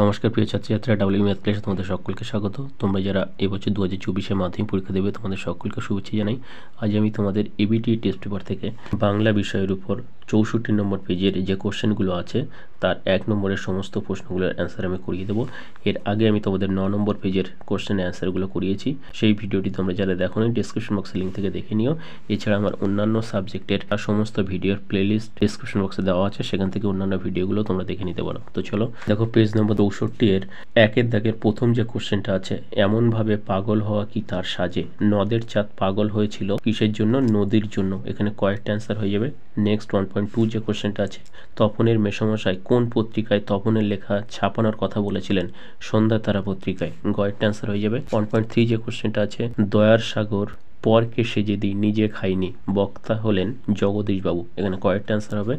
নমস্কার প্রিয় ছাত্রছাত্রীরা, ডাব্লিউ ম্যাথ ক্লাসে তোমাদের সকলকে স্বাগত। তোমরা যারা এবছর 2024 মাধ্যমিক পরীক্ষা দেবে তোমাদের সকলকে শুভেচ্ছা জানাই। আজ আমি তোমাদের এবিটি টেস্ট পেপার থেকে বাংলা বিষয়ের উপর 64 নম্বর পেজের যে কোশ্চেনগুলো আছে তার 1 নম্বরের সমস্ত প্রশ্নগুলোর অ্যান্সার আমি করিয়ে দেবো। এর আগে আমি তোমাদের 9 নম্বর পেজের কোশ্চেনের অ্যান্সারগুলো করিয়েছি। সেই ভিডিওটি তোমরা যারা দেখোনি ডেসক্রিপশন বক্সে লিঙ্ক থেকে দেখে নিও। এছাড়া আমার অন্যান্য সাবজেক্টের সমস্ত ভিডিওর প্লেলিস্ট ডেসক্রিপশন বক্সে দেওয়া আছে, সেখান থেকে অন্যান্য ভিডিওগুলো তোমরা দেখে নিতে পারো। তো চলো দেখো, পেজ নম্বর 64 এর 1 দাগের প্রথম যে কোশ্চেনটা আছে, এমনভাবে পাগল হওয়া কি তার সাজে, নদের চাঁদ পাগল হয়েছিল কিসের জন্য? নদীর জন্য। এখানে কয়েকটা অ্যান্সার হয়ে যাবে। নেক্সট 1.2 যে কোশ্চেনটা আছে, তপনের মেসমশাই কোন পত্রিকায় তপনের লেখা ছাপানোর কথা বলেছিলেন? সন্ধ্যা তারা পত্রিকায়। কয়েকটা অ্যান্সার হয়ে যাবে। 1.3 যে কোশ্চেনটা আছে, দয়ার সাগর পরকে সেজে দিই নিজে খাইনি, বক্তা হলেন জগদীশ বাবু। এখানে কয়েকটা অ্যান্সার হবে।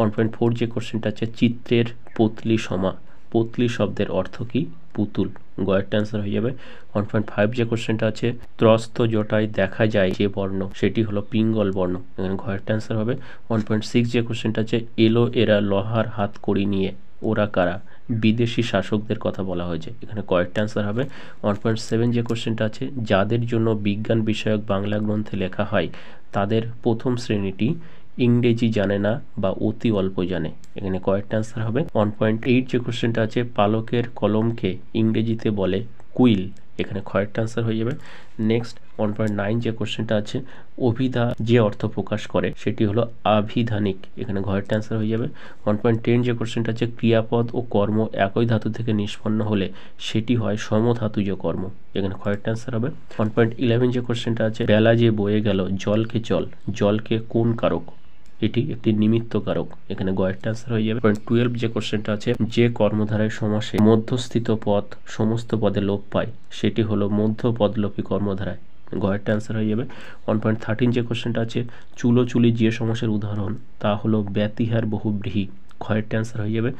1.4 যে কোশ্চেনটা আছে, চিত্রের পতলি সমা, পতলি শব্দের অর্থ কি? পুতুল। কয়েকটা অ্যান্সার হয়ে যাবে। 1.5 যে কোশ্চেনটা আছে, ত্রস্ত জটায় দেখা যায় যে বর্ণ, সেটি হলো পিঙ্গল বর্ণ। এখানে কয়েকটা অ্যান্সার হবে। 1.6 যে কোশ্চেনটা আছে, এলো এরা লোহার হাত কড়ি নিয়ে, ওরা কারা? বিদেশি শাসকদের কথা বলা হয়েছে। এখানে কয়েকটা অ্যান্সার হবে। 1.7 যে কোশ্চেনটা আছে, যাদের জন্য বিজ্ঞান বিষয়ক বাংলা গ্রন্থে লেখা হয় তাদের প্রথম শ্রেণীটি ইংরেজি জানে না বা অতি অল্প জানে। এখানে কয়েকটা অ্যান্সার হবে। 1.8 যে কোশ্চেনটা আছে, পালকের কলমকে ইংরেজিতে বলে কুইল। এখানে কয়েকটা অ্যান্সার হয়ে যাবে। নেক্সট 1.9 যে কোশ্চেনটা আছে, অভিধা যে অর্থ প্রকাশ করে সেটি হলো আভিধানিক। এখানে কয়েকটা অ্যান্সার হয়ে যাবে। 1.10 যে কোশ্চেনটা আছে, ক্রিয়াপদ ও কর্ম একই ধাতু থেকে নিষ্পন্ন হলে সেটি হয় সমধাতুজ কর্ম। এখানে কয়েকটা অ্যান্সার হবে। 1.11 যে কোশ্চেনটা আছে, বেলা যে বয়ে গেল জলকে চল, জলকে কোন কারক? এটি একটি নিমিত্ত কারক। এখানে কয়েকটা অ্যান্সার হয়ে যাবে। 1.12 যে কোশ্চেনটা আছে, যে কর্মধারায় সমাসে মধ্যস্থিত পদ সমস্ত পদে লোপ পায় সেটি হলো মধ্য পদলোপী কর্মধারায়। কয়েকটা অ্যান্সার হয়ে যাবে। 1.13 যে কোশ্চেনটা আছে, চুলোচুলি যে সমাসের উদাহরণ তা হলো ব্যতিহার বহুব্রীহি। কয়েকটা অ্যান্সার হয়ে যাবে।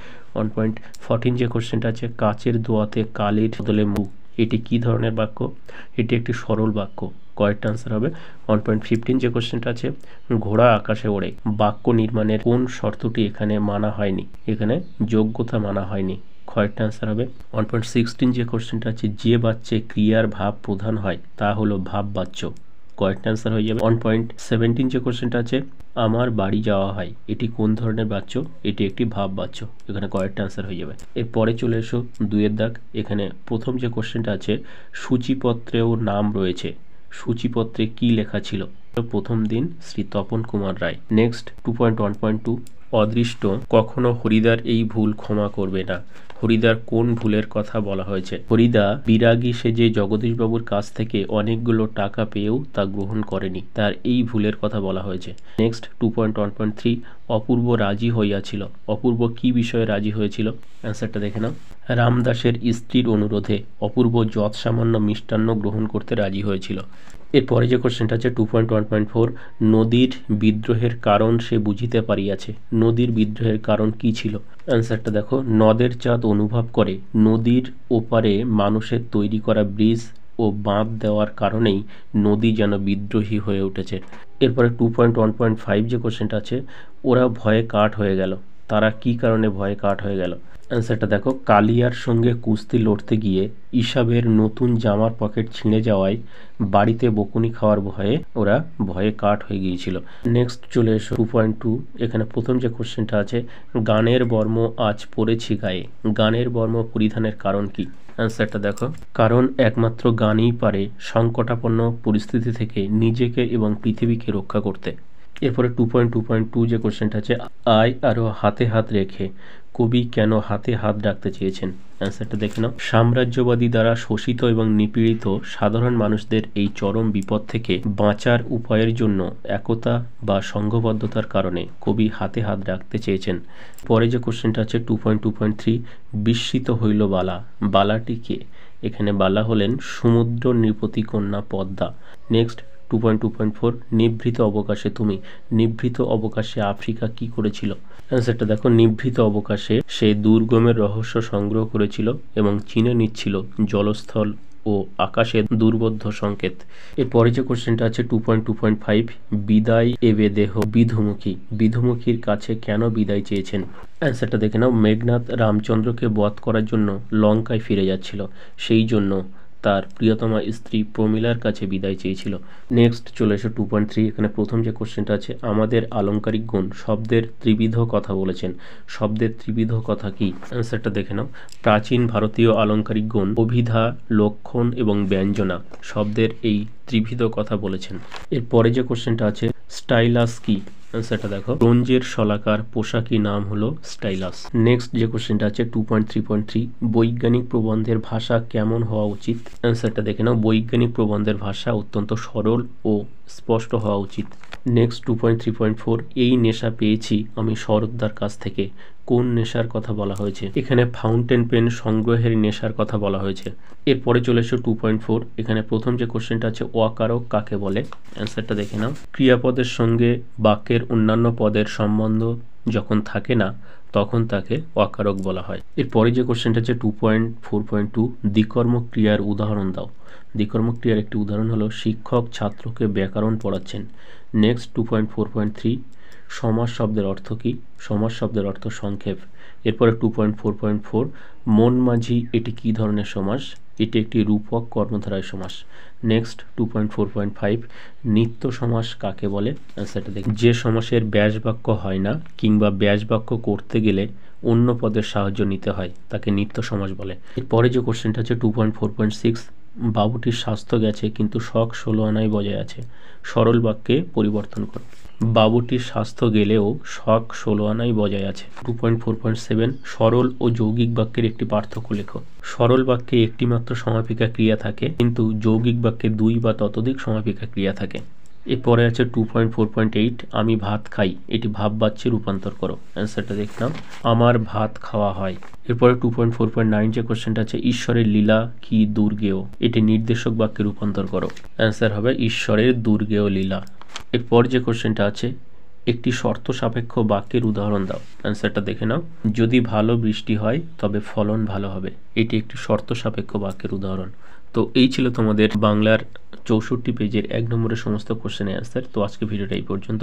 1.14 যে কোশ্চেনটা আছে, কাচের দোয়াতে কালির বদলে মুখ, এটি কি ধরনের বাক্য? এটি একটি সরল বাক্য। কয়েকটা আনসার হবে। 1.15 যে কোশ্চেনটা আছে, ঘোড়া আকাশে ওড়ে, বাক্য নির্মাণের কোন শর্তটি এখানে মানা হয়নি? এখানে যোগ্যতা মানা হয়নি। কয়েকটা আনসার হবে। 1.16 যে কোশ্চেনটা আছে, যে বাচ্চে ক্রিয়ার ভাব প্রধান হয় তা হলো ভাব বাচ্য। কয়েকটা আনসার হয়ে যাবে। 1.17 যে কোশ্চেনটা আছে, আমার বাড়ি যাওয়া হয়, এটি কোন ধরনের বাচ্য? এটি একটি ভাব বাচ্য। এখানে কয়েকটা আনসার হয়ে যাবে। এরপরে চলে এসো 2 দাগ। এখানে প্রথম যে কোশ্চেনটা আছে, সূচিপত্রেও নাম রয়েছে, সূচিপত্রে কি লেখা ছিল? প্রথম দিন শ্রী তপন কুমার রায়। নেক্সট 2.1.2, অদৃষ্ট কখনো হরিদার এই ভুল ক্ষমা করবে না। হরিদার কোন ভুলের কথা বলা হয়েছে? হরিদা বিরাগী সেজে জগদীশবাবুর কাছ থেকে অনেকগুলো টাকা পেয়েও তা গ্রহণ করেনি, তার এই ভুলের কথা বলা হয়েছে। নেক্সট 2.1.3, অপূর্ব রাজি হইয়াছিল। অপূর্ব কি বিষয়ে রাজি হয়েছিল? অ্যান্সারটা দেখে নাও। রামদাসের স্ত্রীর অনুরোধে অপূর্ব যৎসামান্য মিষ্টান্ন গ্রহণ করতে রাজি হয়েছিল। এরপরে যে কোশ্চেনটা আছে 2.1.4, নদীর বিদ্রোহের কারণ সে বুঝিতে পারিয়াছে। নদীর বিদ্রোহের কারণ কি ছিল? অ্যান্সারটা দেখো, নদের চাঁদ অনুভব করে নদীর ওপারে মানুষের তৈরি করা ব্রিজ ও বাঁধ দেওয়ার কারণেই নদী যেন বিদ্রোহী হয়ে উঠেছে। এরপরে 2.1.5 যে কোশ্চেনটা আছে, ওরা ভয়ে কাঠ হয়ে গেল। তারা কি কারণে ভয়ে কাঠ হয়ে গেল? অ্যান্সারটা দেখো, কালিয়ার সঙ্গে কুস্তি লড়তে গিয়ে ইসাবের নতুন জামার পকেট ছিঁড়ে যাওয়ায় বাড়িতে বকুনি খাওয়ার ভয়ে ওরা ভয়ে কাঠ হয়ে গিয়েছিল। নেক্সট চলে এসো 2.2। এখানে প্রথম যে কোশ্চেনটা আছে, গানের বর্ম আজ পরেছি গায়ে, গানের বর্ম পরিধানের কারণ কি? অ্যান্সারটা দেখো, কারণ একমাত্র গানই পারে সংকটাপন্ন পরিস্থিতি থেকে নিজেকে এবং পৃথিবীকে রক্ষা করতে। এরপরে 2.2.2 যে কোশ্চেনটা আছে, আয় আরো হাতে হাত রেখে কবি কেন হাতে হাত রাখতে চেয়েছেন? অ্যান্সারটা দেখে নাও। সাম্রাজ্যবাদী দ্বারা শোষিত এবং নিপীড়িত সাধারণ মানুষদের এই চরম বিপদ থেকে বাঁচার উপায়ের জন্য একতা বা সংঘবদ্ধতার কারণে কবি হাতে হাত রাখতে চেয়েছেন। পরে যে কোশ্চেনটা আছে 2.2.3, বিস্মিত হইল বালা, বালাটি কে? এখানে বালা হলেন সমুদ্র নৃপতি কন্যা পদ্মা। নেক্সট 2.2.4, নিভৃত অবকাশে তুমি, নিভৃত অবকাশে আফ্রিকা কি করেছিল? অ্যান্সারটা দেখো, নিভৃত অবকাশে সে দুর্গমের রহস্য সংগ্রহ করেছিল এবং চিনে নিচ্ছিল জলস্থল ও আকাশের দুর্বোধ্য সংকেত। এরপরে যে কোশ্চেনটা আছে 2.2.5 বিদায় এবে দেহ বিধুমুখী, বিধুমুখীর কাছে কেন বিদায় চেয়েছেন? অ্যান্সারটা দেখে নাও। মেঘনাদ রামচন্দ্রকে বধ করার জন্য লঙ্কায় ফিরে যাচ্ছিল, সেই জন্য তার প্রিয়তমা স্ত্রী প্রমীলার কাছে বিদায় চেয়েছিল। নেক্সট চলে এসো 2.3। এখানে প্রথম যে কোশ্চেনটা আছে, আমাদের আলংকারিক গুণ শব্দের ত্রিবিধ কথা বলেছেন। শব্দের ত্রিবিধ কথা কি? অ্যান্সারটা দেখে নাও। প্রাচীন ভারতীয় আলংকারিক গুণ অভিধা, লক্ষণ এবং ব্যঞ্জনা শব্দের এই ত্রিবিধ কথা বলেছেন। এরপরে যে কোশ্চেনটা আছে, স্টাইলাস কি? অ্যান্সারটা দেখো। ব্রোঞ্জের শলাকার পোশাকি নাম হলো স্টাইলাস। নেক্সট যে কোশ্চেনটা আছে 2.3.3 বৈজ্ঞানিক প্রবন্ধের ভাষা কেমন হওয়া উচিত? অ্যান্সারটা দেখে নাও। বৈজ্ঞানিক প্রবন্ধের ভাষা অত্যন্ত সরল ও স্পষ্ট হওয়া উচিত। নেক্সট 2.3.4 এই নেশা পেয়েছি আমি শরৎদার কাছ থেকে, কোন নেশার কথা বলা হয়েছে? এখানে ফাউন্টেন পেন সংগ্রহের নেশার কথা বলা হয়েছে। এরপরে চলে এসো 2.4। এখানে প্রথম যে কোশ্চেনটা আছে, অকারক কাকে বলে? অ্যান্সারটা দেখে নাও। ক্রিয়াপদের সঙ্গে বাক্যের অন্যান্য পদের সম্বন্ধ যখন থাকে না তখন তাকে অকারক বলা হয়। এরপরে যে কোশ্চেনটা আছে 2.4.2 দ্বিকর্মক ক্রিয়ার উদাহরণ দাও। দ্বিকর্মক ক্রিয়ার একটি উদাহরণ হলো শিক্ষক ছাত্রকে ব্যাকরণ পড়াচ্ছেন। নেক্সট 2.4.3 সমাস শব্দের অর্থ কি? সমাস শব্দের অর্থ সংক্ষেপ। এরপরে 2.4.4 মন মাঝি এটি কি ধরনের সমাস? এটি একটি রূপক কর্মধারয় সমাস। নেক্সট 2.4.5 নিত্য সমাস কাকে বলে? অ্যান্সারটা দেখি। যে সমাসের ব্যাস বাক্য হয় না কিংবা ব্যাস বাক্য করতে গেলে অন্য পদের সাহায্য নিতে হয় তাকে নিত্য সমাস বলে। এরপরে যে কোশ্চেনটা আছে 2.4.6 বাবুটির স্বাস্থ্য গেছে কিন্তু শখ 16 আনায় বজায় আছে। সরল বাক্যে পরিবর্তন করো। বাবুটির স্বাস্থ্য গেলেও শখ 16 আনায় বজায় আছে। 2.4.7 সরল ও যৌগিক বাক্যের একটি পার্থক্য লেখো। সরল বাক্যে একটি মাত্র সমাপিকা ক্রিয়া থাকে কিন্তু যৌগিক বাক্যে 2 বা ততোধিক সমাপিকা ক্রিয়া থাকে। এরপরে আছে 2.4.8 আমি ভাত খাই এটি ভাব বাচ্যে রূপান্তর করো। অ্যান্সারটা দেখলাম আমার ভাত খাওয়া হয়। এরপরে 2.4.9 যে কোশ্চেনটা আছে ঈশ্বরের লীলা কি দুর্গেয় এটি নির্দেশক বাক্যে রূপান্তর করো। অ্যান্সার হবে ঈশ্বরের দুর্গেয় লীলা। এরপর যে কোশ্চেনটা আছে একটি শর্ত সাপেক্ষ বাক্যের উদাহরণ দাও। অ্যান্সারটা দেখে নাও। যদি ভালো বৃষ্টি হয় তবে ফলন ভালো হবে, এটি একটি শর্ত সাপেক্ষ বাক্যের উদাহরণ। তো এই ছিল তোমাদের বাংলার 64 পেজের 1 নম্বরের সমস্ত কোশ্চেনের অ্যান্সার। তো আজকে ভিডিওটা এই পর্যন্ত।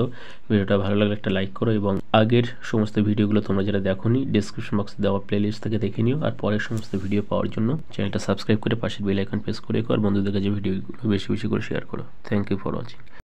ভিডিওটা ভালো লাগলে একটা লাইক করো এবং আগের সমস্ত ভিডিওগুলো তোমরা যারা দেখোনি ডেসক্রিপশন বক্সে দেওয়া প্লেলিস্ট থেকে দেখে নিও। আর পরের সমস্ত ভিডিও পাওয়ার জন্য চ্যানেলটা সাবস্ক্রাইব করে পাশের বেল আইকন প্রেস করে আর বন্ধুদের কাছে ভিডিওগুলো বেশি বেশি করে শেয়ার করো। Thank you for watching.